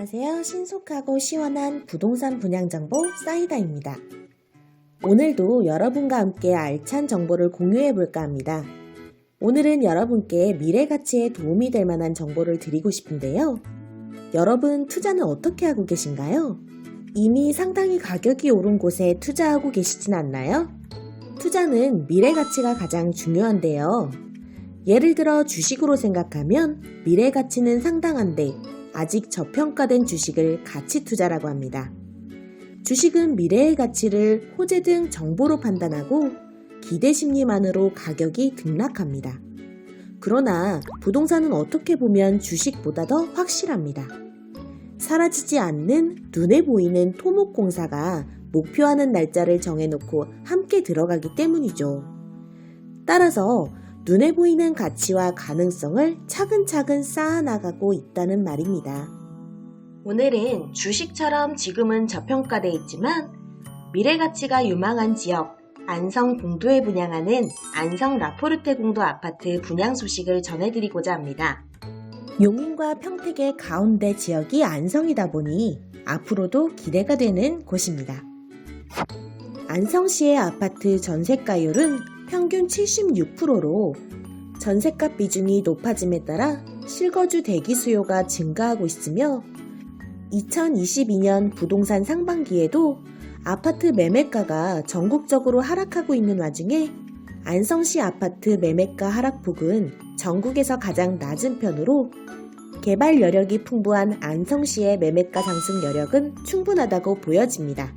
안녕하세요. 신속하고 시원한 부동산 분양 정보 사이다입니다. 오늘도 여러분과 함께 알찬 정보를 공유해 볼까 합니다. 오늘은 여러분께 미래 가치에 도움이 될 만한 정보를 드리고 싶은데요. 여러분 투자는 어떻게 하고 계신가요? 이미 상당히 가격이 오른 곳에 투자하고 계시진 않나요? 투자는 미래 가치가 가장 중요한데요. 예를 들어 주식으로 생각하면 미래 가치는 상당한데 아직 저평가된 주식을 가치 투자라고 합니다. 주식은 미래의 가치를 호재 등 정보로 판단하고 기대 심리만으로 가격이 등락합니다. 그러나 부동산은 어떻게 보면 주식보다 더 확실합니다. 사라지지 않는 눈에 보이는 토목공사가 목표하는 날짜를 정해놓고 함께 들어가기 때문이죠. 따라서 눈에 보이는 가치와 가능성을 차근차근 쌓아나가고 있다는 말입니다. 오늘은 주식처럼 지금은 저평가되어 있지만 미래 가치가 유망한 지역 안성 공도에 분양하는 안성 라포르테 공도 아파트 분양 소식을 전해드리고자 합니다. 용인과 평택의 가운데 지역이 안성이다 보니 앞으로도 기대가 되는 곳입니다. 안성시의 아파트 전세가율은 평균 76%로 전세값 비중이 높아짐에 따라 실거주 대기 수요가 증가하고 있으며 2022년 부동산 상반기에도 아파트 매매가가 전국적으로 하락하고 있는 와중에 안성시 아파트 매매가 하락폭은 전국에서 가장 낮은 편으로 개발 여력이 풍부한 안성시의 매매가 상승 여력은 충분하다고 보여집니다.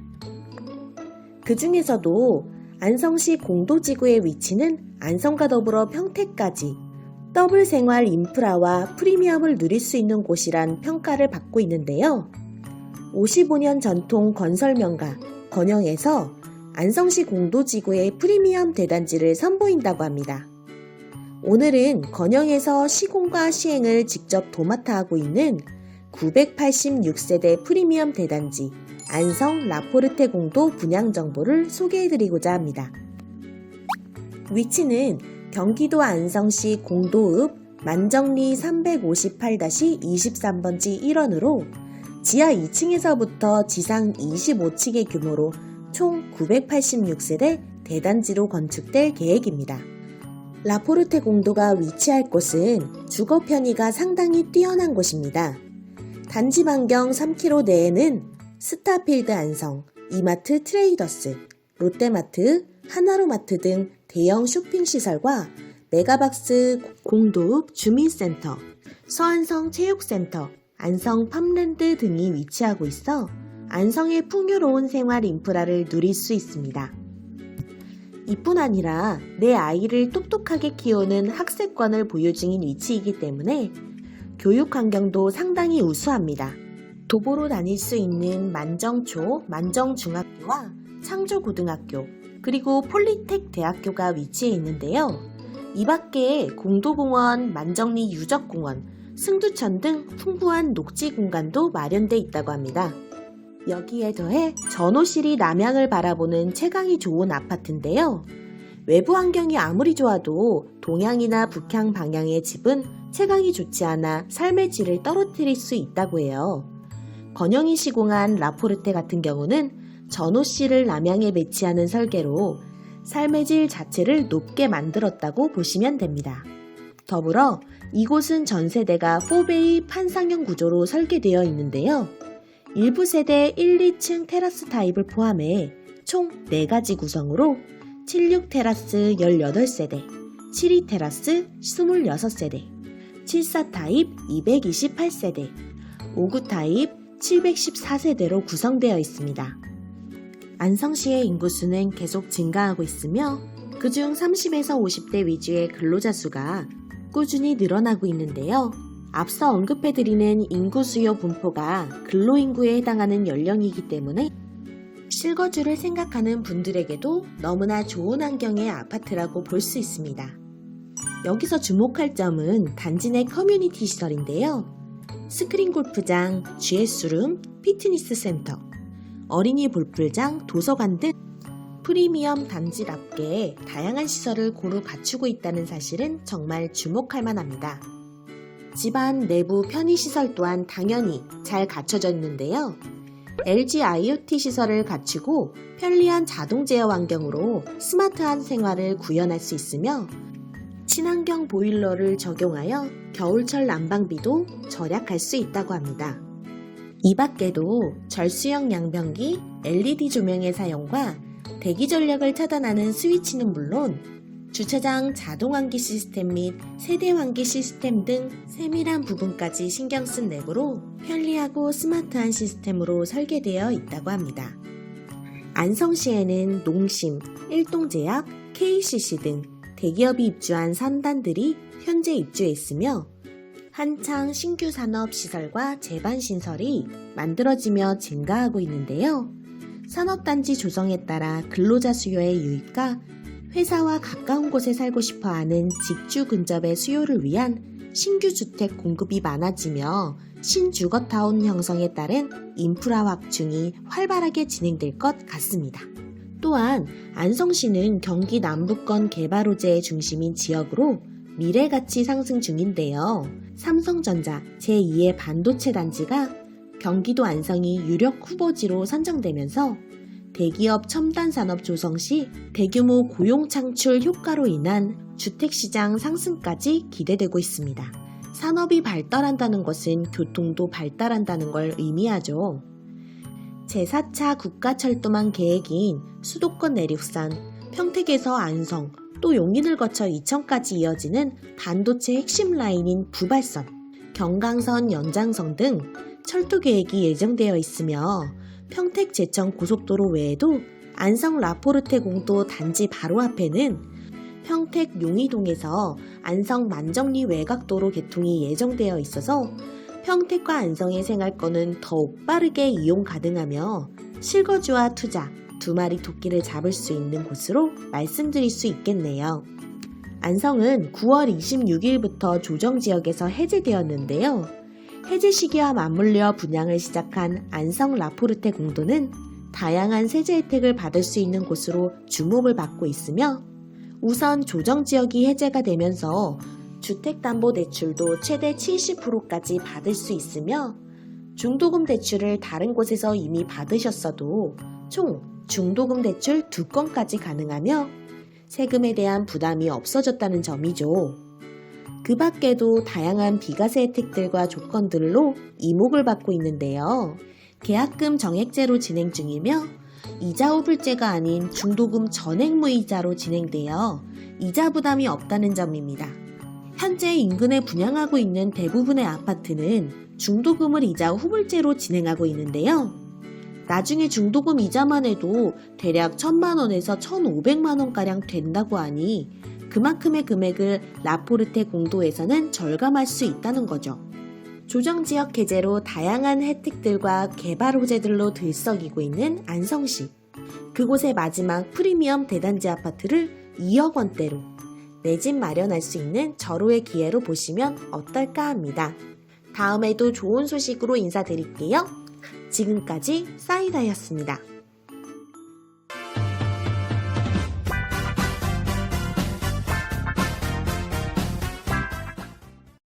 그 중에서도 안성시 공도지구의 위치는 안성과 더불어 평택까지 더블 생활 인프라와 프리미엄을 누릴 수 있는 곳이란 평가를 받고 있는데요. 55년 전통 건설 명가 건영에서 안성시 공도지구의 프리미엄 대단지를 선보인다고 합니다. 오늘은 건영에서 시공과 시행을 직접 도맡아 하고 있는 986세대 프리미엄 대단지 안성 라포르테 공도 분양 정보를 소개해드리고자 합니다. 위치는 경기도 안성시 공도읍 만정리 358-23번지 1원으로 지하 2층에서부터 지상 25층의 규모로 총 986세대 대단지로 건축될 계획입니다. 라포르테 공도가 위치할 곳은 주거 편의가 상당히 뛰어난 곳입니다. 단지 반경 3km 내에는 스타필드 안성, 이마트 트레이더스, 롯데마트, 하나로마트 등 대형 쇼핑시설과 메가박스 공도읍 주민센터, 서안성 체육센터, 안성 팜랜드 등이 위치하고 있어 안성의 풍요로운 생활 인프라를 누릴 수 있습니다. 이뿐 아니라 내 아이를 똑똑하게 키우는 학세권을 보유 중인 위치이기 때문에 교육 환경도 상당히 우수합니다. 도보로 다닐 수 있는 만정초, 만정중학교와 창조고등학교, 그리고 폴리텍 대학교가 위치해 있는데요. 이 밖에 공도공원, 만정리 유적공원, 승두천 등 풍부한 녹지 공간도 마련돼 있다고 합니다. 여기에 더해 전호실이 남향을 바라보는 채광이 좋은 아파트인데요. 외부 환경이 아무리 좋아도 동향이나 북향 방향의 집은 채광이 좋지 않아 삶의 질을 떨어뜨릴 수 있다고 해요. 건영이 시공한 라포르테 같은 경우는 전호실을 남향에 배치하는 설계로 삶의 질 자체를 높게 만들었다고 보시면 됩니다. 더불어 이곳은 전세대가 4베이 판상형 구조로 설계되어 있는데요. 일부 세대 1, 2층 테라스 타입을 포함해 총 4가지 구성으로 76 테라스 18세대, 72 테라스 26세대, 74 타입 228세대, 59 타입 714세대로 구성되어 있습니다. 안성시의 인구수는 계속 증가하고 있으며 그중 30에서 50대 위주의 근로자 수가 꾸준히 늘어나고 있는데요. 앞서 언급해드리는 인구 수요 분포가 근로인구에 해당하는 연령이기 때문에 실거주를 생각하는 분들에게도 너무나 좋은 환경의 아파트라고 볼 수 있습니다. 여기서 주목할 점은 단지 내 커뮤니티 시설인데요. 스크린 골프장, GS룸, 피트니스 센터, 어린이 볼풀장, 도서관 등 프리미엄 단지답게 다양한 시설을 고루 갖추고 있다는 사실은 정말 주목할 만합니다. 집안 내부 편의시설 또한 당연히 잘 갖춰져 있는데요. LG IoT 시설을 갖추고 편리한 자동 제어 환경으로 스마트한 생활을 구현할 수 있으며 친환경 보일러를 적용하여 겨울철 난방비도 절약할 수 있다고 합니다. 이 밖에도 절수형 양변기, LED 조명의 사용과 대기 전력을 차단하는 스위치는 물론 주차장 자동 환기 시스템 및 세대 환기 시스템 등 세밀한 부분까지 신경 쓴 내부로 편리하고 스마트한 시스템으로 설계되어 있다고 합니다. 안성시에는 농심, 일동제약, KCC 등 대기업이 입주한 산단들이 현재 입주해 있으며 한창 신규 산업 시설과 제반 신설이 만들어지며 증가하고 있는데요. 산업단지 조성에 따라 근로자 수요의 유입과 회사와 가까운 곳에 살고 싶어하는 직주 근접의 수요를 위한 신규 주택 공급이 많아지며 신주거타운 형성에 따른 인프라 확충이 활발하게 진행될 것 같습니다. 또한 안성시는 경기 남부권 개발 호재의 중심인 지역으로 미래가치 상승 중인데요. 삼성전자 제2의 반도체 단지가 경기도 안성이 유력 후보지로 선정되면서 대기업 첨단 산업 조성 시 대규모 고용 창출 효과로 인한 주택시장 상승까지 기대되고 있습니다. 산업이 발달한다는 것은 교통도 발달한다는 걸 의미하죠. 제4차 국가철도망 계획인 수도권 내륙선, 평택에서 안성, 또 용인을 거쳐 이천까지 이어지는 반도체 핵심 라인인 부발선, 경강선 연장선 등 철도 계획이 예정되어 있으며 평택 제천 고속도로 외에도 안성 라포르테 공도 단지 바로 앞에는 평택 용이동에서 안성 만정리 외곽도로 개통이 예정되어 있어서 평택과 안성의 생활권은 더욱 빠르게 이용 가능하며 실거주와 투자, 두 마리 토끼를 잡을 수 있는 곳으로 말씀드릴 수 있겠네요. 안성은 9월 26일부터 조정지역에서 해제되었는데요. 해제 시기와 맞물려 분양을 시작한 안성 라포르테 공도는 다양한 세제 혜택을 받을 수 있는 곳으로 주목을 받고 있으며 우선 조정지역이 해제가 되면서 주택담보대출도 최대 70%까지 받을 수 있으며 중도금 대출을 다른 곳에서 이미 받으셨어도 총 중도금 대출 2건까지 가능하며 세금에 대한 부담이 없어졌다는 점이죠. 그 밖에도 다양한 비과세 혜택들과 조건들로 이목을 받고 있는데요. 계약금 정액제로 진행 중이며 이자 후불제가 아닌 중도금 전액 무이자로 진행되어 이자 부담이 없다는 점입니다. 현재 인근에 분양하고 있는 대부분의 아파트는 중도금을 이자 후불제로 진행하고 있는데요. 나중에 중도금 이자만 해도 대략 1,000만원에서 1,500만원가량 된다고 하니 그만큼의 금액을 라포르테 공도에서는 절감할 수 있다는 거죠. 조정지역 해제로 다양한 혜택들과 개발 호재들로 들썩이고 있는 안성시. 그곳의 마지막 프리미엄 대단지 아파트를 2억 원대로 내 집 마련할 수 있는 절호의 기회로 보시면 어떨까 합니다. 다음에도 좋은 소식으로 인사드릴게요. 지금까지 사이다였습니다.